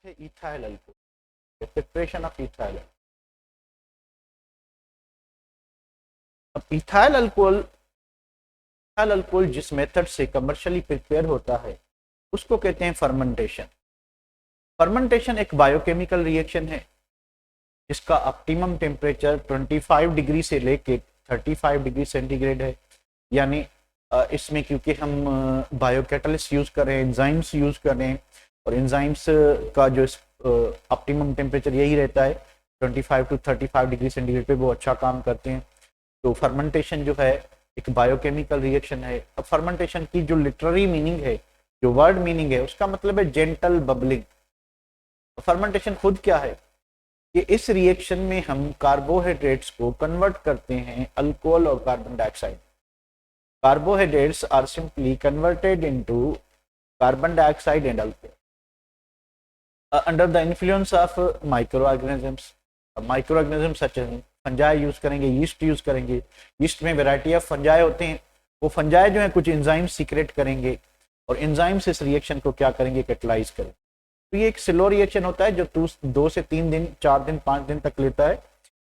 है ethyl alcohol, preparation of ethyl. अब ethyl alcohol जिस मेथड से कमर्शियली प्रिपेयर होता है उसको कहते हैं फर्मेंटेशन। फर्मेंटेशन एक बायोकेमिकल रिएक्शन है जिसका ऑप्टिमम टेम्परेचर 25 डिग्री से लेके 35 डिग्री सेंटीग्रेड है। यानी इसमें क्योंकि हम बायोकैटलिस्ट यूज कर रहे हैं, एंजाइम्स यूज कर रहे हैं, और एंजाइम्स का जो ऑप्टिमम टेम्परेचर यही रहता है 25 टू 35 डिग्री सेंटीग्रेड पे, वो अच्छा काम करते हैं। तो फर्मेंटेशन जो है एक बायोकेमिकल रिएक्शन है। अब फर्मेंटेशन की जो लिटरेरी मीनिंग है, जो वर्ड मीनिंग है, उसका मतलब है जेंटल बबलिंग। फर्मेंटेशन खुद क्या है कि इस रिएक्शन में हम कार्बोहाइड्रेट्स को कन्वर्ट करते हैं अल्कोहल और carbon dioxide. Carbohydrates are simply converted into carbon dioxide and alcohol under the influence of microorganisms. Microorganisms such as fungi use करेंगे, यीस्ट यूज करेंगे। यीस्ट में वैरायटी ऑफ फंजाई होते हैं। वो फंजाई जो है कुछ एंजाइम सीक्रेट करेंगे और एंजाइम्स इस रिएक्शन को क्या करेंगे, कैटलाइज करेंगे। तो ये एक स्लो रिएक्शन होता है जो 2 से 3 दिन, 4 दिन, 5 दिन तक लेता है,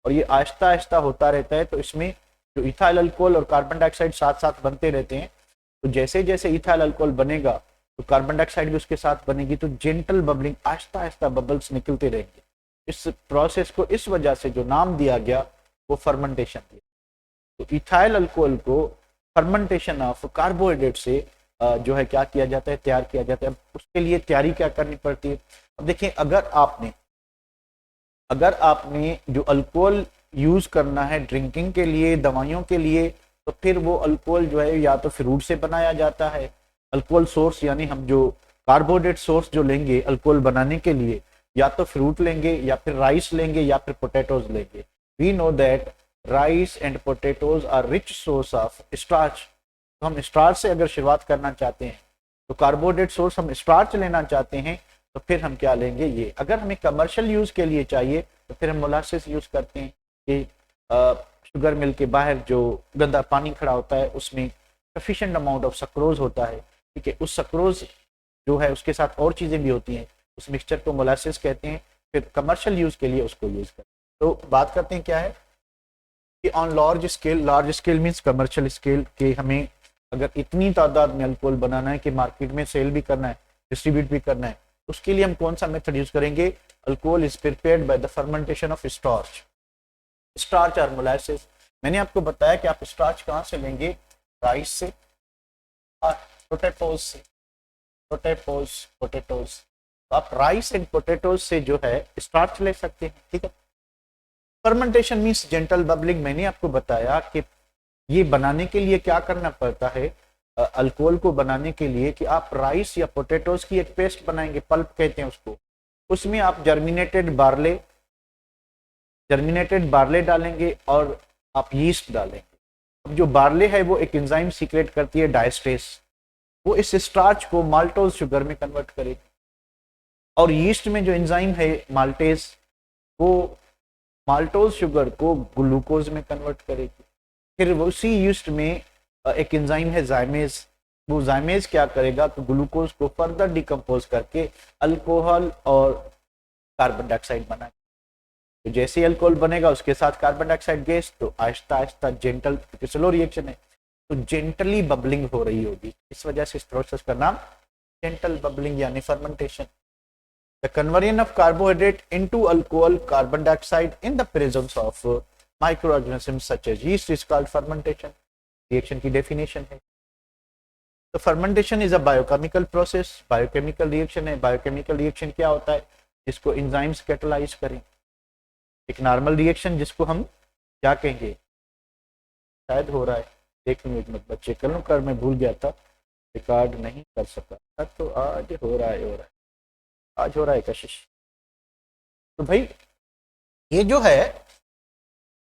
और ये आहिस्ता आहिस्ता होता रहता है। तो इसमें जो इथाइल अल्कोहल और कार्बन डाइऑक्साइड साथ साथ बनते रहते हैं। तो जैसे जैसे इथाइल अल्कोहल बनेगा तो कार्बन डाइऑक्साइड भी उसके साथ बनेगी, तो gentle bubbling, Aahista Aahista bubbles निकलते रहेंगे। इस प्रोसेस को इस वजह से जो नाम दिया गया वो फर्मेंटेशन दिया। तो इथाइल अल्कोहल को फर्मेंटेशन ऑफ कार्बोहाइड्रेट से जो है क्या किया जाता है, तैयार किया जाता है। अब उसके लिए तैयारी क्या करनी पड़ती है। अब देखिए, अगर आपने जो अल्कोहल यूज करना है ड्रिंकिंग के लिए, दवाइयों के लिए, तो फिर वो अल्कोहल जो है या तो फ्रूट से बनाया जाता है। अल्कोहल सोर्स यानी हम जो कार्बोहाइड्रेट सोर्स जो लेंगे अल्कोहल बनाने के लिए, या तो फ्रूट लेंगे, या फिर राइस लेंगे, या फिर पोटैटोज लेंगे। We know that rice and potatoes are rich source of starch. तो हम स्टार्च से अगर शुरुआत करना चाहते हैं, तो कार्बोहाइड्रेट सोर्स हम स्टार्च लेना चाहते हैं, तो फिर हम क्या लेंगे, ये। अगर हमें कमर्शियल यूज के लिए चाहिए तो फिर हम मोलासेस यूज करते हैं कि शुगर मिल के बाहर जो गंदा पानी खड़ा होता है उसमें सफिशिएंट अमाउंट ऑफ सक्रोज होता है, ठीक है। उस सक्रोज जो है उसके साथ और चीज़ें भी होती हैं, उस मिक्सचर को मोलासेस कहते हैं। फिर कमर्शियल यूज के लिए उसको यूज करते हैं। तो बात करते हैं क्या है कि on large scale means commercial scale, के हमें अगर इतनी तादाद में अल्कोहल बनाना है कि मार्केट में सेल भी करना है, डिस्ट्रीब्यूट भी करना है, उसके लिए हम कौन सा मेथड यूज करेंगे। Alcohol is prepared by the fermentation of starch और मोलासेस। मैंने आपको बताया कि आप स्टार्च कहाँ से लेंगे, राइस से और पोटैटोज से। पोटैटोज तो आप राइस एंड पोटैटोज से जो है स्टार्च ले सकते हैं, ठीक है। Fermentation means gentle bubbling. मैंने आपको बताया कि ये बनाने के लिए क्या करना पड़ता है, अल्कोहल को बनाने के लिए, कि आप राइस या पोटैटोज की एक पेस्ट बनाएंगे, पल्प कहते हैं उसको। उसमें आप जर्मिनेटेड बार्ले डालेंगे और आप यीस्ट डालेंगे। अब जो बार्ले है वो एक एंजाइम सीक्रेट करती है डायस्टेस, वो इस स्टार्च को माल्टोज शुगर में कन्वर्ट करेगी। और यीस्ट में जो एंजाइम है माल्टेज, वो माल्टोज शुगर को ग्लूकोज में कन्वर्ट करेगी। फिर उसी यीस्ट में एक एंजाइम है जाइमेज, वो जाइमेज क्या करेगा, तो ग्लूकोज को फर्दर डिकम्पोज करके अल्कोहल और कार्बन डाइऑक्साइड बनाएगा। तो जैसे ही अल्कोहल बनेगा उसके साथ कार्बन डाइऑक्साइड गैस, तो Aahista Aahista gentle, slow reaction है तो जेंटली बबलिंग हो रही होगी। इस वजह से इस प्रोसेस का नाम जेंटल बबलिंग यानी fermentation. The conversion of carbohydrate into alcohol, carbon dioxide in the presence of microorganisms such as yeast is called fermentation. Reaction की definition है। तो fermentation is a biochemical process, biochemical reaction है। biochemical reaction क्या होता है, जिसको enzymes catalyze करें। एक normal reaction जिसको हम क्या कहेंगे, शायद हो रहा है, देख लूँ एक मिनट बच्चे, कर मैं भूल गया था, रिकॉर्ड नहीं कर सका, तो आज हो रहा है आज हो रहा है कशिश। तो भाई ये जो है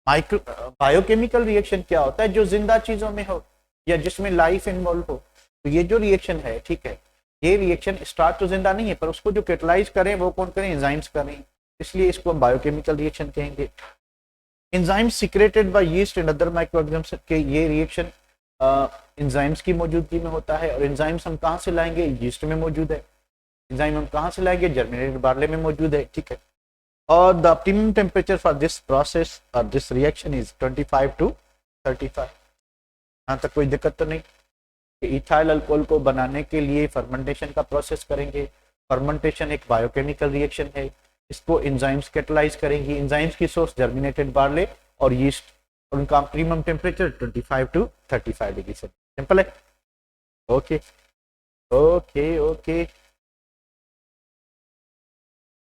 माइक्रो बायोकेमिकल रिएक्शन क्या होता है, जो जिंदा चीजों में हो या जिसमें लाइफ इन्वॉल्व हो। तो ये जो रिएक्शन है, ठीक है, ये रिएक्शन स्टार्ट तो जिंदा नहीं है, पर उसको जो कैटलाइज करें वो कौन करें, एंजाइम्स करें, इसलिए इसको हम बायोकेमिकल रिएक्शन कहेंगे। Enzymes secreted by yeast and other microorganisms के ये रिएक्शन एंजाइम्स की मौजूदगी में होता है। और एंजाइम्स हम कहाँ से लाएंगे, यीस्ट में मौजूद है। एंजाइम हम कहाँ से लाएंगे, जर्मिनेटेड बार्ले में मौजूद है, ठीक है। और the optimum temperature for this process और दिस रिएक्शन इज 25 to 35। यहाँ तक कोई दिक्कत तो नहीं कि इथाइल अल्कोहल को बनाने के लिए फर्मेंटेशन का प्रोसेस करेंगे। फर्मेंटेशन एक बायोकेमिकल रिएक्शन है, इसको एंजाइम्स कैटलाइज करेंगी। एंजाइम्स की सोर्स जर्मिनेटेड बार्ले और यीस्ट, और उनका ऑप्टिमम टेम्परेचर 25 to 35 डिग्री से। सिंपल है। Okay okay okay.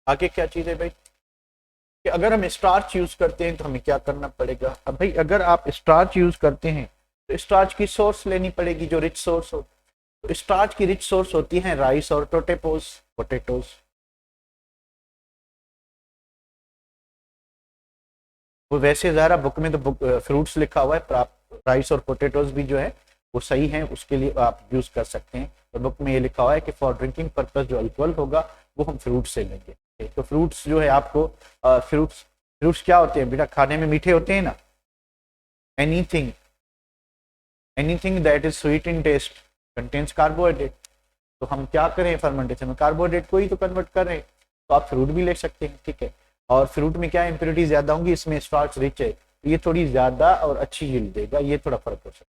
आगे क्या चीज है भाई कि अगर हम स्टार्च यूज करते हैं तो हमें क्या करना पड़ेगा। अब भाई अगर आप स्टार्च यूज करते हैं तो स्टार्च की सोर्स लेनी पड़ेगी जो रिच सोर्स हो। तो स्टार्च की रिच सोर्स होती है राइस और पोटैटोज। वो वैसे ज़रा बुक में तो फ्रूट्स लिखा हुआ है, पर आप राइस और पोटैटोज भी जो है वो सही है, उसके लिए आप यूज कर सकते हैं। तो बुक में ये लिखा हुआ है कि फॉर ड्रिंकिंग पर्पज जो अल्कोहल होगा वो हम फ्रूट से लेंगे। तो फ्रूट्स जो है आपको फ्रूट्स फ्रूट्स क्या होते हैं बेटा, खाने में मीठे होते हैं ना। Anything anything that is sweet in taste contains carbohydrate. तो हम क्या करें, फर्मेंटेशन में कार्बोहाइड्रेट को ही तो कन्वर्ट कर रहे हैं। तो आप फ्रूट भी ले सकते हैं, ठीक है। और फ्रूट में क्या इम्प्योरिटी ज्यादा होंगी, इसमें स्टार्च रिच है, तो ये थोड़ी ज्यादा और अच्छी यील्ड देगा, ये थोड़ा फर्क हो सकता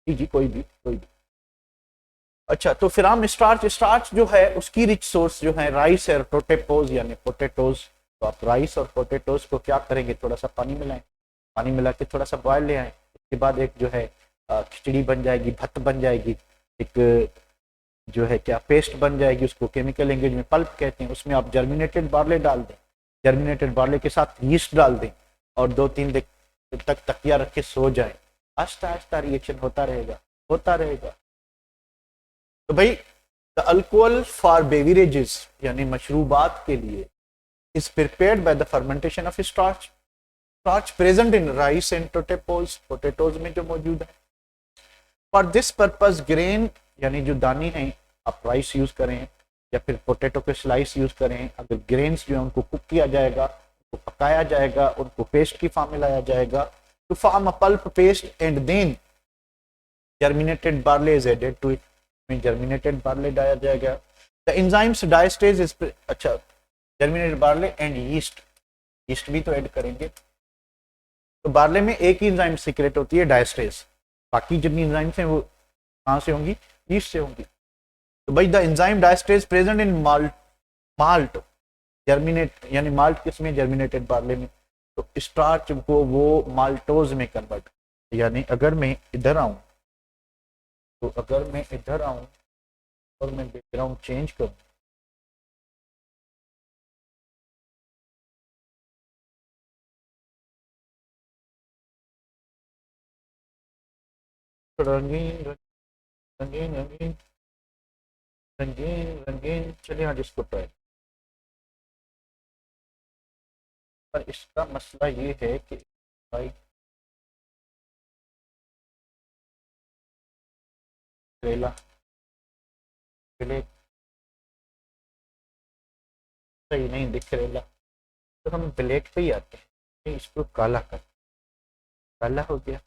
है जी। कोई भी। अच्छा, तो फिर हम स्टार्च जो है उसकी रिच सोर्स जो है राइस और पोटैटोज यानी पोटैटोज। तो आप राइस और पोटैटोज को क्या करेंगे, थोड़ा सा पानी मिलाएं, पानी मिला के थोड़ा सा बॉयल ले आए। उसके बाद एक जो है खिचड़ी बन जाएगी, भत्त बन जाएगी, एक जो है क्या पेस्ट बन जाएगी, उसको केमिकल लैंग्वेज में पल्प कहते हैं। उसमें आप जर्मिनेटेड बार्ले डाल दें, जर्मिनेटेड बार्ले के साथ यीस्ट डाल दें और 2-3 दिन तक तकिया रख के सो जाए। आस्ता आस्ता रिएक्शन होता रहेगा। तो भाई द अल्कोहल फॉर बेवरेजेस यानी मशरूबात के लिए is prepared by the fermentation of starch present in rice and potatoes में जो मौजूद है। फॉर दिस पर्पज ग्रेन यानी जो दानी है, आप राइस यूज करें या फिर पोटैटो के स्लाइस यूज करें, अगर ग्रेन्स जो है उनको कुक किया जाएगा, उनको पकाया जाएगा, उनको पेस्ट की फॉर्म में लाया जाएगा to form a pulp paste and then germinated barley is added to it. में जर्मिनेटेड बार्ले डाला जाएगा। द एंजाइम्स डायस्टेज इज अच्छा जर्मिनेटेड बार्ले एंड यीस्ट भी तो ऐड करेंगे। तो बार्ले में एक ही एंजाइम सीक्रेट होती है डायस्टेज, बाकी जितनी एंजाइम्स हैं वो कहाँ से होंगी, यीस्ट से होंगी। तो भाई the enzyme diastase present in malt germinate यानी माल्ट किसमें, जर्मिनेटेड बार्ले में। तो स्टार्च को वो माल्टोज में कन्वर्ट, यानी अगर मैं इधर आऊं और मैं बैकग्राउंड चेंज करूं तो रंगीन रंगीन रंगीन रंगीन रंगीन चलिए हाँ जिसको ट्राई। पर इसका मसला ये है कि भाई करेला ब्लैक सही नहीं दिख रहा, तो हम ब्लैक पे ही आते हैं, इसको काला कर, काला हो गया।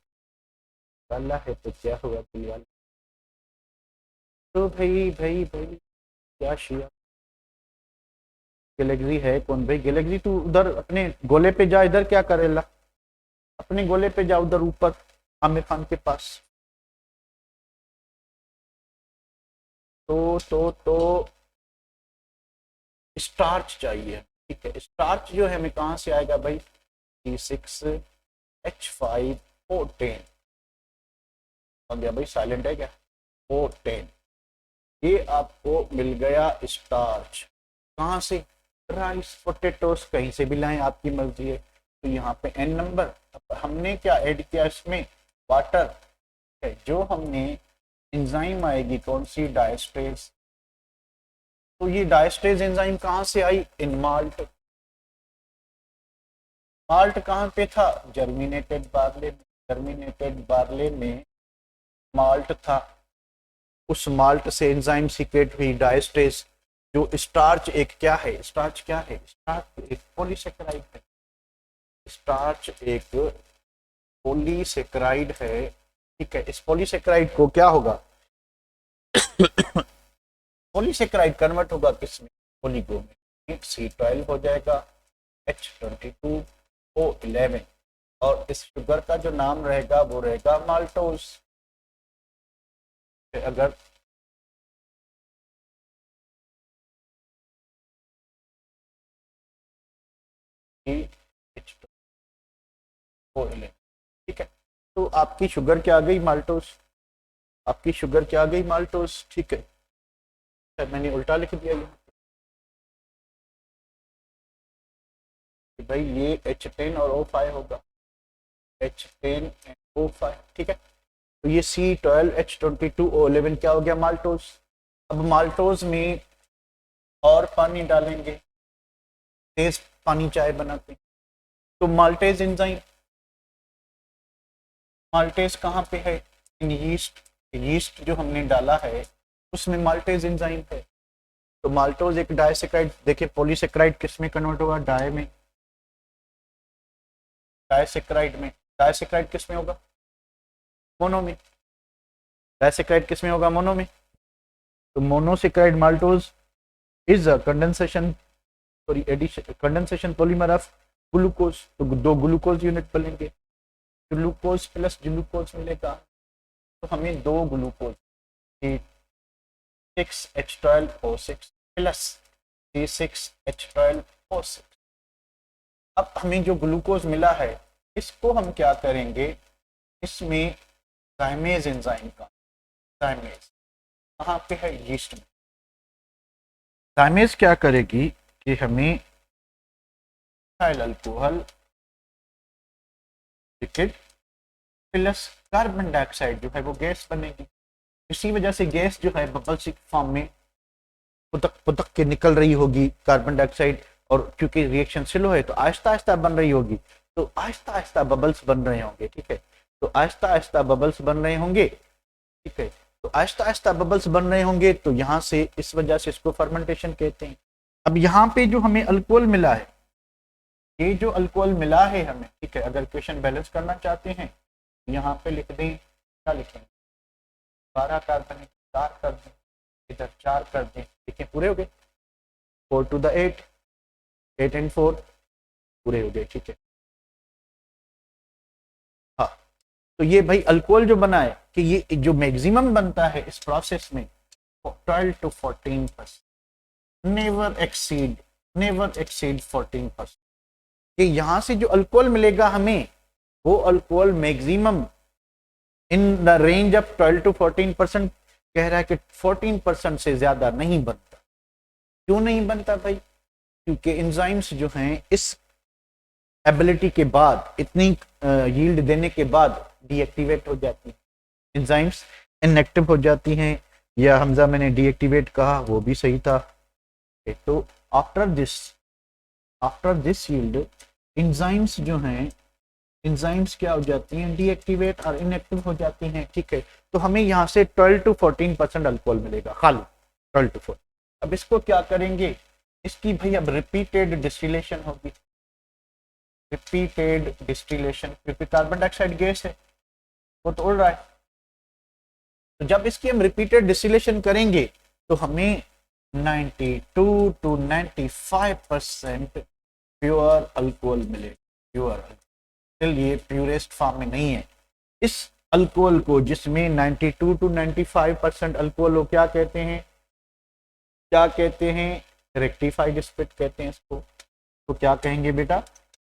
काला है तो क्या हुआ दिलवाले। तो भाई क्या शिया गैलेक्सी है कौन भाई, गैलेक्सी तू उधर अपने गोले पे जा, इधर क्या करेला, अपने गोले पे जा उधर ऊपर आमिर खान के पास। तो स्टार्च चाहिए, ठीक है। स्टार्च जो है हमें कहाँ से आएगा भाई, C6H5O10 हो गया भाई, साइलेंट है क्या, O10 ये आपको मिल गया स्टार्च। कहाँ से, राइस पोटैटोस कहीं से भी लाएं आपकी मर्जी है। तो यहाँ पे N नंबर, हमने क्या ऐड किया इसमें, वाटर, जो हमने एंजाइम आएगी कौन सी, डायस्टेज। तो ये डायस्टेज एंजाइम कहाँ से आई, इन माल्ट। माल्ट कहाँ पे था, जर्मिनेटेड बार्ले में माल्ट था। उस माल्ट से एंजाइम सीक्रेट हुई डायस्टेज। जो स्टार्च एक क्या है, स्टार्च क्या है, स्टार्च एक पॉलीसेकेराइड है। स्टार्च एक पॉलीसेकेराइड है, ठीक है। इस पॉलीसेकेराइड को क्या होगा पॉलीसेकेराइड कन्वर्ट होगा किसमें, ओलिगो में, C12 हो जाएगा H22O11, और इस शुगर का जो नाम रहेगा वो रहेगा माल्टोज। अगर H2O11, ठीक है, तो आपकी शुगर क्या आ गई, माल्टोज। आपकी शुगर क्या आ गई, माल्टोज, ठीक है। मैंने उल्टा लिख दिया ये, भाई ये H10 और O5 होगा, H10 O5, ठीक है। तो ये C12H22O11 क्या हो गया, माल्टोज। अब माल्टोज में और पानी डालेंगे, तेज पानी चाय बनाते हैं, तो माल्टेज एंजाइम, माल्टेज कहाँ पे है, इन यीस्ट, यीस्ट जो हमने डाला है उसमें माल्टेज एंजाइम है। तो माल्टोज एक डाइसेक्राइड, देखिए पॉलीसेक्राइड किस में कन्वर्ट होगा, डाई में, डाइसेक्राइड में। डाइसेक्राइड किस में होगा, मोनो में। डाइसेक्राइड किस में होगा, मोनो में। तो monosaccharide maltose is a condensation, sorry addition, condensation polymer of glucose. तो दो ग्लूकोज यूनिट बनेंगे, ग्लूकोज प्लस ग्लूकोज मिलेगा, तो हमें दो ग्लूकोज C6H12O6 प्लस C6H12O6। अब हमें जो ग्लूकोज मिला है इसको हम क्या करेंगे, इसमें थाइमेज एंजाइम का, थाइमेज कहाँ पे है, यीस्ट में। थाइमेज क्या करेगी कि हमें ethyl alcohol liquid plus carbon dioxide जो है वो गैस बनेगी। इसी वजह से गैस जो है बबल्स फॉर्म में पुतक पुतक के निकल रही होगी कार्बन डाइऑक्साइड, और क्योंकि रिएक्शन स्लो है तो आहिस्ता आहिस्ता बन रही होगी, तो आहिस्ता आहिस्ता बबल्स बन रहे होंगे, ठीक है। तो आहिस्ता आहिस्ता बबल्स बन रहे होंगे, ठीक है। तो आहिस्ता आहिस्ता बबल्स बन रहे होंगे, तो यहाँ से इस वजह से इसको फर्मेंटेशन कहते हैं। अब यहाँ पे जो हमें अल्कोहल मिला है, ये जो अल्कोहल मिला है हमें, ठीक है, अगर क्वेश्चन बैलेंस करना चाहते हैं यहाँ पे लिख दें, क्या लिखेंगे, 12 कार्बन 4 कर दें, इधर 4 कर दें, देखिए पूरे हो गए, 4 to the 8, 8 and 4 पूरे हो गए, ठीक है। हाँ, तो ये भाई अल्कोहल जो बना है कि ये जो मैक्सिमम बनता है इस प्रोसेस में 12 to 14%, नेवर एक्सीड 14%। कि यहाँ से जो अल्कोहल मिलेगा हमें, वो alcohol maximum in the range of 12 to 14% कह रहा है कि 14% से ज्यादा नहीं बनता। क्यों नहीं बनता भाई, क्योंकि एंजाइम्स जो हैं इस एबिलिटी के बाद, इतनी यील्ड देने के बाद डीएक्टिवेट हो जाती हैं, एंजाइम्स इनएक्टिव हो जाती हैं, या हमजा मैंने डीएक्टिवेट कहा वो भी सही था। तो आफ्टर दिस यील्ड एंजाइम्स जो हैं, एंजाइम्स क्या हो जाती हैं, डीएक्टिवेट और इनएक्टिव हो जाती हैं, ठीक है। तो हमें यहाँ से 12 to 14% अल्कोहल मिलेगा, खाली 12 to 14। अब इसको क्या करेंगे, इसकी भाई अब रिपीटेड डिस्टिलेशन होगी, रिपीटेड डिस्टिलेशन, क्योंकि कार्बन डाइऑक्साइड गैस है वो तो उड़ रहा है। तो जब इसकी हम रिपीटेड डिस्टिलेशन करेंगे तो हमें 92 to 95% प्योर अल्कोहल मिलेगा, प्योर। ये प्यूरेस्ट फॉर्म में नहीं है। इस अल्कोहल को जिसमें 92 to 95% अल्कोहल हो, क्या कहते हैं, क्या कहते हैं, रेक्टिफाइड स्पिरिट कहते हैं इसको। तो क्या कहेंगे बेटा,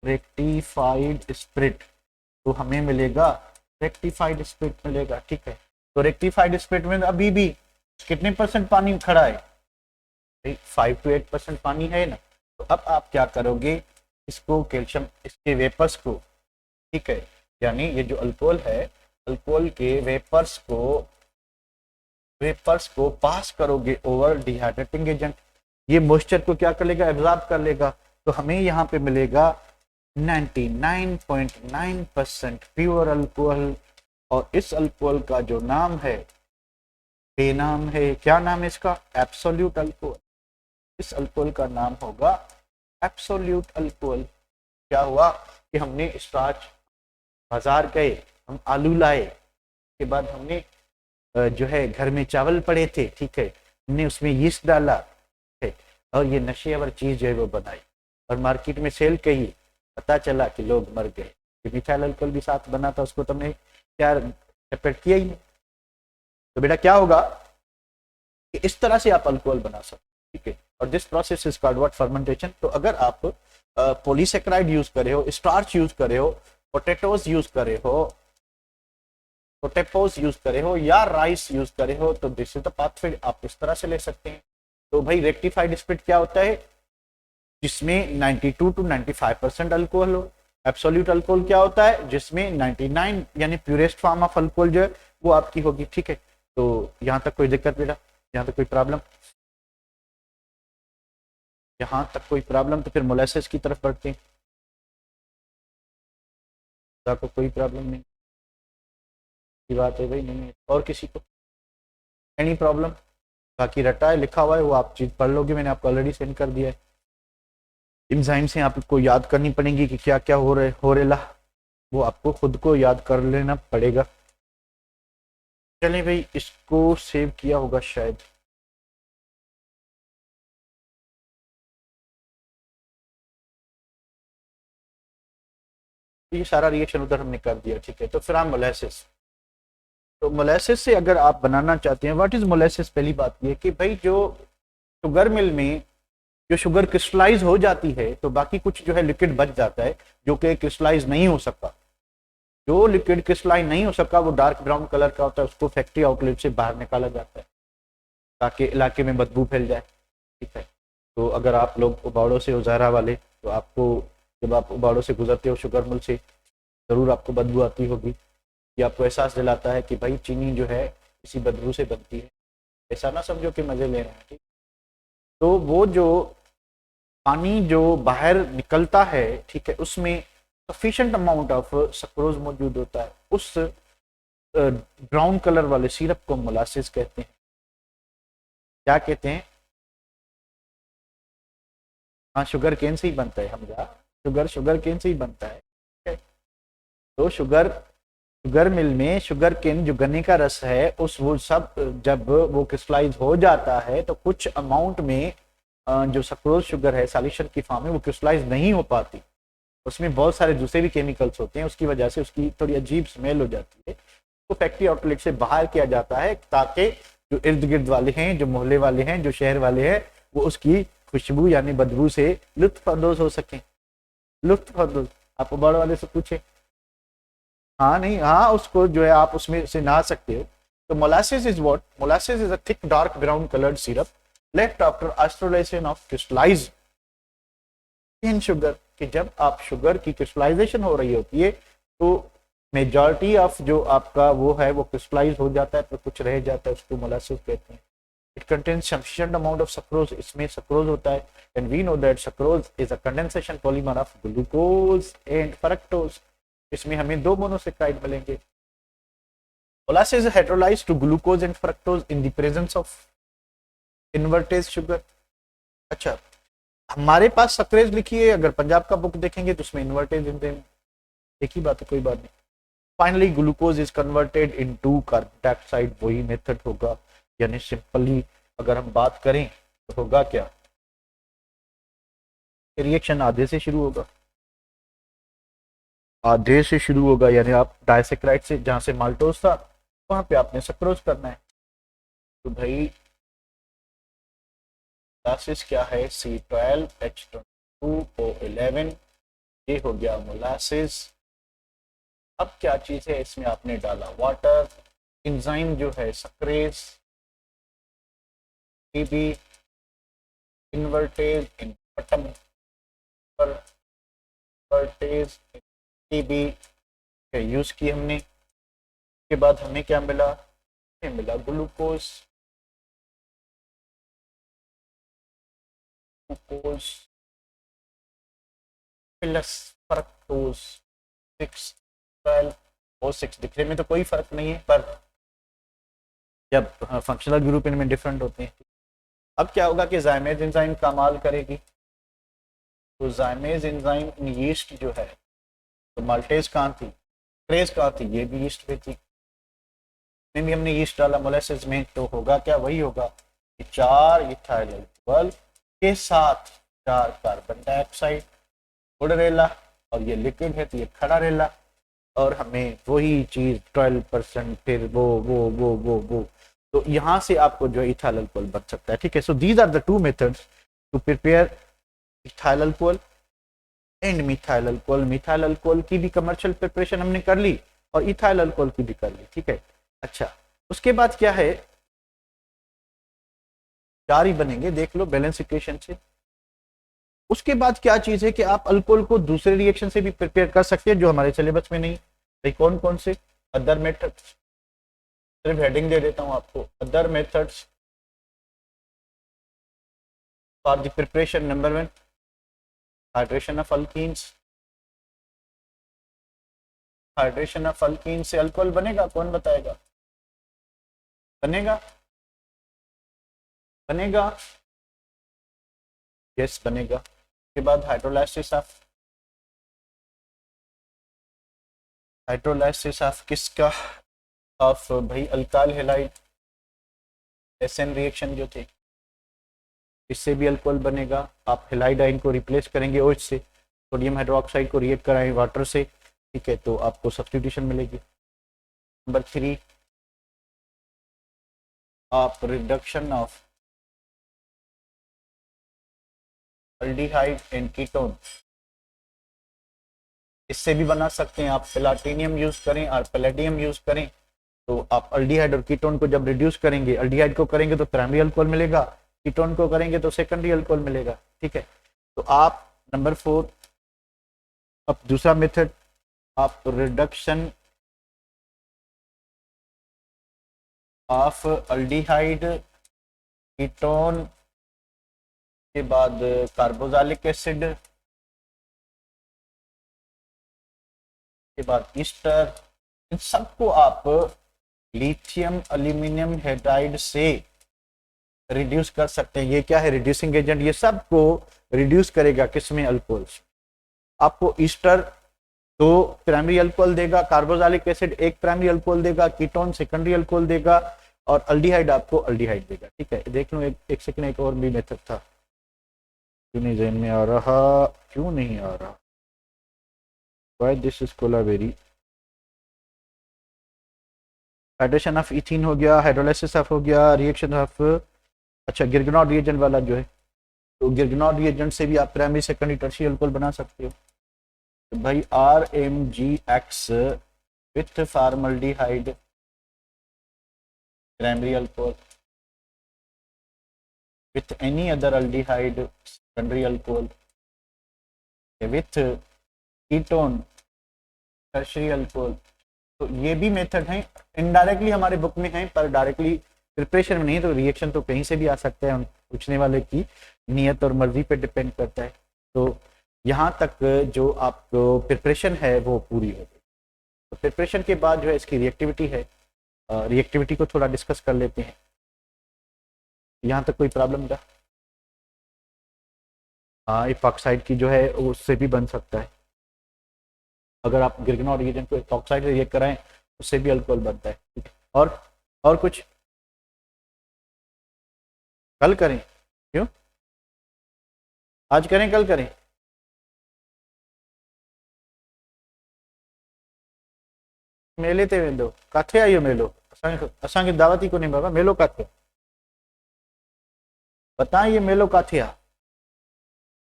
रेक्टिफाइड स्पिरिट। तो हमें मिलेगा रेक्टिफाइड स्पिरिट मिलेगा, ठीक है। तो रेक्टिफाइड स्पिरिट में अभी भी कितने परसेंट पानी खड़ा है, 5 to 8% पानी है ना। तो अब आप क्या करोगे, इसको कैल्शियम, इसके वेपर्स को, ठीक है, यानी ये जो अल्कोहल है, अल्कोहल के वेपर्स को पास करोगे ओवर डिहाइड्रेटिंग एजेंट। ये मॉइस्चर को क्या कर लेगा, एब्जॉर्ब कर लेगा। तो हमें यहाँ पे मिलेगा 99.9% प्योर अल्कोहल। और इस अल्कोहल का जो नाम है, बेनाम है, क्या नाम है इसका, एब्सोल्यूट अल्कोहल। इस अल्कोहल का नाम होगा एब्सोल्यूट अल्कोहल। क्या हुआ कि हमने स्टार्च, बाजार गए, हम आलू लाए, के बाद हमने जो है घर में चावल पड़े थे, ठीक है, हमने उसमें यीस्ट डाला है, और ये नशेवर चीज जो है वो बनाई और मार्केट में सेल की, पता चला कि लोग मर गए। मिथाइल अल्कोहल भी साथ बना था, उसको तुमने क्या सेपरेट किया ही नहीं। तो बेटा क्या होगा कि इस तरह से आप अल्कोहल बना सकते, ठीक है। और this process is called what, fermentation. तो अगर आप पॉलीसेक्राइड यूज करे हो, स्टार्च यूज करे हो, पोटैटोज यूज करे हो, पोटेपोज यूज करे हो या राइस यूज करे हो, तो दिस इज द पाथवे, आप इस तरह से ले सकते हैं। तो भाई रेक्टिफाइड स्प्रिट क्या होता है, जिसमें 92 to 95% अल्कोहल हो। एब्सोल्यूट अल्कोहल क्या होता है, जिसमें 99 यानी प्यूरेस्ट फॉर्म ऑफ अल्कोहल जो है वो आपकी होगी, ठीक है। तो यहाँ तक कोई दिक्कत बेटा, यहाँ तक कोई प्रॉब्लम, यहाँ तक कोई प्रॉब्लम? तो फिर मोलेसेस की तरफ बढ़ते हैं। आपको कोई प्रॉब्लम नहीं की बात है भाई? नहीं है। और किसी को एनी प्रॉब्लम? बाकी रटा है, लिखा हुआ है, वो आप चीज़ पढ़ लोगे, मैंने आपको ऑलरेडी सेंड कर दिया है। एंजाइम से आपको याद करनी पड़ेगी कि क्या क्या हो रेला, वो आपको खुद को याद कर लेना पड़ेगा। चलिए भाई, इसको सेव किया होगा शायद। ये सारा रिएक्शन उधर हमने कर दिया, ठीक है। तो फिर हम मोलेसिस, तो मोलेसिस से अगर आप बनाना चाहते हैं, व्हाट इज मोलेसिस? पहली बात ये कि भाई जो शुगर मिल में जो शुगर क्रिस्टलाइज हो जाती है, तो बाकी कुछ जो है लिक्विड बच जाता है जो कि क्रिस्टलाइज नहीं हो सकता। जो लिक्विड क्रिस्टलाइज नहीं हो सका वो डार्क ब्राउन कलर का होता है, उसको फैक्ट्री आउटलेट से बाहर निकाला जाता है ताकि इलाके में बदबू फैल जाए, ठीक है। तो अगर आप लोग उबाड़ो से उजारा वाले, तो आपको जब आप उबाड़ो से गुजरते हो शुगर मिल से, ज़रूर आपको बदबू आती होगी। ये आपको एहसास दिलाता है कि भाई चीनी जो है इसी बदबू से बनती है। ऐसा ना समझो कि मज़े ले रहे हैं, ठीक। तो वो जो पानी जो बाहर निकलता है, ठीक है, उसमें सफिशिएंट अमाउंट ऑफ सक्रोज मौजूद होता है। उस ब्राउन कलर वाले सिरप को मोलासिस कहते हैं। क्या कहते हैं? हाँ, शुगर केन से ही बनता है हमजा, शुगर केन से ही बनता है, ठीक है। तो शुगर मिल में शुगर केन जो गन्ने का रस है, उस वो सब जब वो क्रिस्टलाइज हो जाता है तो कुछ अमाउंट में जो सक्रोज शुगर है सॉल्यूशन की फॉर्म में वो क्रिस्टलाइज नहीं हो पाती, उसमें बहुत सारे दूसरे भी केमिकल्स होते हैं, उसकी वजह से उसकी थोड़ी अजीब स्मेल हो जाती है। तो फैक्ट्री आउटलेट से बाहर किया जाता है ताकि जो इर्द गिर्द वाले हैं, जो मोहल्ले वाले हैं, जो शहर वाले हैं, वो उसकी खुशबू यानी बदबू से लुत्फानंदोज हो सकें। लुत्फानंदोज आप बड़ वाले से पूछे, हाँ नहीं, हाँ उसको जो है आप उसमें से नहा सकते हो। तो molasses is what? Molasses is a thick dark brown coloured syrup left after ऑस्ट्रोलाइजेशन ऑफ क्रिस्टलाइज्ड इन शुगर, कि जब आप शुगर की क्रिस्टलाइजेशन हो रही होती है तो मेजॉरिटी ऑफ जो आपका वो है वो क्रिस्टलाइज हो जाता है, तो कुछ रह जाता है, उसको मोलासिस कहते हैं। It contains sufficient amount of sucrose, इसमें सक्रोज होता है। And we know that sucrose is a condensation polymer of glucose and fructose. इसमें हमें दो मोनोसेक्राइड मिलेंगे। Molasses is hydrolyzed to glucose and fructose in the presence of invertase sugar। अच्छा, हमारे पास सक्रेज लिखी है, अगर पंजाब का बुक देखेंगे तो उसमें इन्वर्टेज एंजाइम, एक ही बात है, कोई बात नहीं। Finally glucose is converted into carbon dioxide, वही मेथड होगा। यानी सिंपली अगर हम बात करें तो होगा क्या, रिएक्शन आधे से शुरू होगा, आधे से शुरू होगा, यानी आप डाइसेक्राइड से जहां से माल्टोज था वहां पे आपने सक्रोज करना है। तो भाई मोलासिस क्या है, C12H22O11, ये हो गया मोलासिस। अब क्या चीज है, इसमें आपने डाला वाटर, एंजाइम जो है सक्रेज, टीबी इन्वर्टेज इन बटन पर, इन्वर्टेज टीबी यूज की हमने। के बाद हमें क्या मिला, हमें मिला ग्लूकोज, ग्लूकोज प्लस फ्रक्टोज 6 दिखने में तो कोई फर्क नहीं है, पर जब फंक्शनल ग्रुप इनमें डिफरेंट होते हैं। अब क्या होगा कि जाइमेज एंजाइम कमाल करेगी। तो जाइमेज एंजाइम इन यीस्ट जो है, तो माल्टेज कहाँ थी, ट्रेस कहाँ थी, ये भी यीस्ट पे थी। में भी हमने यीस्ट डाला मोलेसिस में, तो होगा क्या, वही होगा 4 इथाइल अल्कोहल के साथ 4 कार्बन डाइऑक्साइड, गुड़ रेला, और ये लिक्विड है तो ये खड़ा रेला, और हमें वही चीज 12%, फिर वो तो यहाँ से आपको जो इथाइल अल्कोहल बन सकता है। ठीक है, so these are the two methods to prepare ethyl alcohol and methyl alcohol. Methyl alcohol की भी कमर्शियल प्रिपरेशन हमने कर ली और इथाइल अल्कोहल की भी कर ली। ठीक है, अच्छा उसके बाद क्या है, 4 ही बनेंगे, देख लो बैलेंस इक्वेशन से। उसके बाद क्या चीज है कि आप अल्कोहल को दूसरे रिएक्शन से भी प्रिपेयर कर सकते हैं जो हमारे सिलेबस में नहीं। भाई कौन कौन से अदर मेथड्स, सिर्फ हेडिंग दे देता हूं आपको, other methods for the preparation. Number 1 hydration of alkenes. Hydration of alkyne से अल्कोहल बनेगा, कौन बताएगा? बनेगा, बनेगा, यस बनेगा। उसके बाद हाइड्रोलाइसिस ऑफ, हाइड्रोलाइसिस ऑफ किसका? ऑफ भाई अल्काइल हैलाइड, एसएन रिएक्शन जो थे, इससे भी अल्कोहल बनेगा। आप हैलाइड आयन को रिप्लेस करेंगे OH से, सोडियम हाइड्रोक्साइड को रिएक्ट कराएं वाटर से, ठीक है, तो आपको सब्स्टिट्यूशन मिलेगी। नंबर 3 आप reduction of aldehyde and ketone, इससे भी बना सकते हैं। आप प्लैटिनियम यूज करें और पैलेडियम यूज करें, तो आप अल्डिहाइड और कीटोन को जब रिड्यूस करेंगे, अल्डिहाइड को करेंगे तो प्राइमरी अल्कोहल मिलेगा, कीटोन को करेंगे तो सेकेंडरी अल्कोहल मिलेगा। ठीक है, तो आप नंबर 4, अब दूसरा मेथड, आप रिडक्शन ऑफ अल्डिहाइड कीटोन के बाद कार्बोक्सिलिक एसिड के बाद ईस्टर, इन सबको आप लिथियम एल्यूमिनियम हाइड्राइड से रिड्यूस कर सकते हैं। ये क्या है? Reducing agent. ये सबको रिड्यूस करेगा किसमें? अल्कोहल। आपको ईस्टर 2 प्राइमरी अल्कोहल देगा, कार्बोक्सिलिक एसिड 1 प्राइमरी अल्कोहल देगा, कीटोन सेकेंडरी अल्कोहल देगा, और अल्डिहाइड आपको अल्डिहाइड देगा। ठीक है, देख लो एक सेकंड, एक और भी मेथड था, क्यों नहीं ज़हन में आ रहा, क्यों नहीं आ रहा? Why this is Kolaveri? Hydration of ethene हो गया, हाइड्रोलाइसिस ऑफ हो गया, रिएक्शन ऑफ, अच्छा गिरगनॉड रिएजेंट वाला जो है, तो गिरगनॉड रिएजेंट से भी आप प्राइमरी सेकेंडरी टर्शियरी अल्कोहल बना सकते हो। तो भाई RMgX with formaldehyde primary alcohol with any other aldehyde secondary alcohol with ketone tertiary alcohol। तो ये भी मेथड है, इनडायरेक्टली हमारे बुक में है पर डायरेक्टली प्रिपरेशन में नहीं, तो रिएक्शन तो कहीं से भी आ सकता है, पूछने वाले की नियत और मर्जी पे डिपेंड करता है। तो यहाँ तक जो आपको प्रिपरेशन है वो पूरी हो गई। तो प्रिपरेशन के बाद जो है इसकी रिएक्टिविटी है, रिएक्टिविटी को थोड़ा डिस्कस कर लेते हैं। यहाँ तक कोई प्रॉब्लम था? हाँ, इपॉक्साइड की जो है उससे भी बन सकता है, अगर आप गिरगनॉड रिएजेंट को इपॉक्साइड से रिएक्ट कराएं उससे भी अल्कोहल बनता है। ठीक है, और कुछ कल करें? क्यों आज करें, कल करें? मेले ते वेंदो काथे आयो मेलो? असांखे दावती को नहीं बाबा, मेलो काथे? बताएं ये मेलो काथे आ?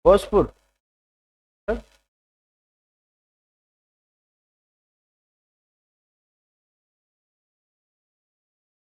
भोजपुर।